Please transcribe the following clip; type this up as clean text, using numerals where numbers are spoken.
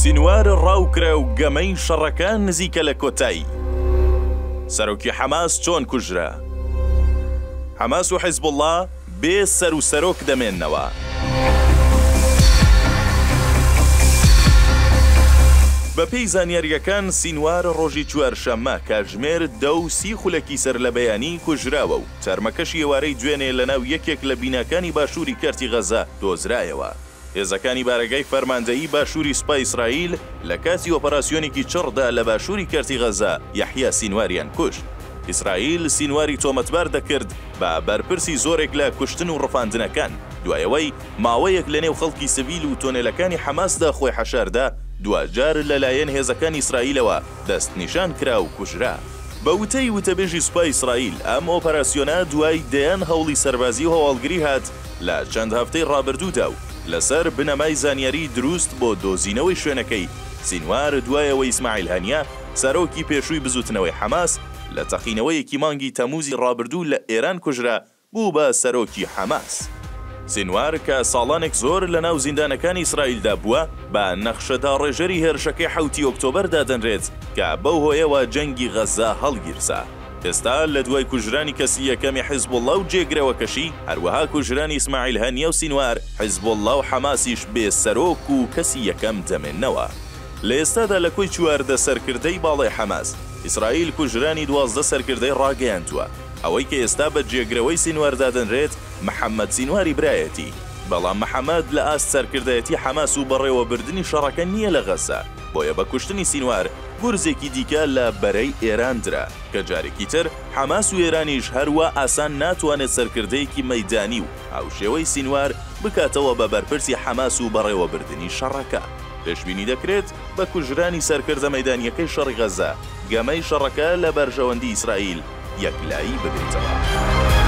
سینوار ڕاوکرا و گەمەی شەڕەکان نزیکە لە کۆتایی. سەرۆکی حەماس چۆن کوژرا؟ حەماس و حیزبوڵڵا بێ سەر و سەرۆک دەمێننەوە. بەپێی زانیاریەکان سینوار ڕۆژی چوارشەممە کاتژمێر 10:30 خولەکی سەر لە بەیانی کوژراوە و چارمەکەشی ئێوارەی دوێنێ لەناو یەکێک لە بیناکانی باشووری کەرتی غەزا دۆزرایەوە. هێزەکانی بارەگای فەرماندەیی باشووری سوپای ئیسرائیل لە کاتی ئۆپەراسیۆنێکی چڕدا لە باشووری کەرتی غەزا یەحیا سینواریان کوشت. ئیسرائیل سینواری تۆمەتبار دەکرد بە بەرپرسی زۆرێک لە کوشتن و ڕفاندنەکان، دوایەوەی ماوەیەک لە نێو خەڵکی سڤیل و تۆنێلەکانی حەماسدا خۆی حەشاردا دوجار لەلایەن هێزەکانی ئیسرائیلەوە دەست نیشان کرا و کوژرا. بە وتەی وتەبێژی سوپای ئیسرائیل ئەم ئۆپەراسیۆنە دوای دەیان هەوڵی سەربازی و هەواڵگری هات لە چەند هەفتەی ڕابردوودا و لەسەر بنەمای زانیاری دروست بۆ دۆزینەوەی شوێنەکەی. سینوار دوایەوەی ئیسماعیل هەنیا سەرۆکی پێشووی بزوتنەوەی حەماس لە تەقینەوەیەکی مانگی تەموزی ڕابردوو لە ئێران کوژرا بوو بە سەرۆکی حەماس. سینوار کە ساڵانێک زۆر لە ناو زیندانەکانی ئیسرائیلدا بووە بە نەخشەدا ڕێژەری هێرشەکەی 7 ئۆکتۆبەردا دەنرێت کە بەو هۆیەوە جەنگی غەزا هەڵگیرسا. ئێستا لە دوای کوژرانی کەسی یەکەمی حیزبوڵڵا و جێگرەوەکەشی هەروەها کوژرانی ئیسماعیل هەنیە و سینوار، حیزبوڵڵا و حەماسیش بێ سەرۆک و کەسی یەکەم دەمێننەوە. لە ئێستادا لە کۆی چواردە سەرکردەی باڵای حەماس ئیسرائیل کوژرانی 12 سەرکردەی ڕاگەیاندووە. ئەوەی کە ئێستا بە جێگرەوەی سینواردا دەنرێت محەممەد سینواری برایەتی، بەڵام محەممەد لە ئاست سەرکردایەتی حەماس و بەڕێوەبردننی شەڕەکە نییە لە غەزا، بۆیە بە کوشتنی سینوار گورزێکی دیکە لە بەرەی ئێراندرا کە جارێکی تر حەماس و ئێرانیش هەروە ئاسان ناتوانێت سەرکردەیەکی مەیدانی و هاوشێوەی سینوار بکاتەوە بە بەرپرسی حەماس و بەڕێوەبردننی شەڕەکە. پێشبینی دەکرێت بە کوژرانی سەرکردە مەیدانیەکەی شەڕی غەزا گەمەی شەڕەکە لە بەرژەوەندی ئیسرائیل یەکلایی ببێتەوە.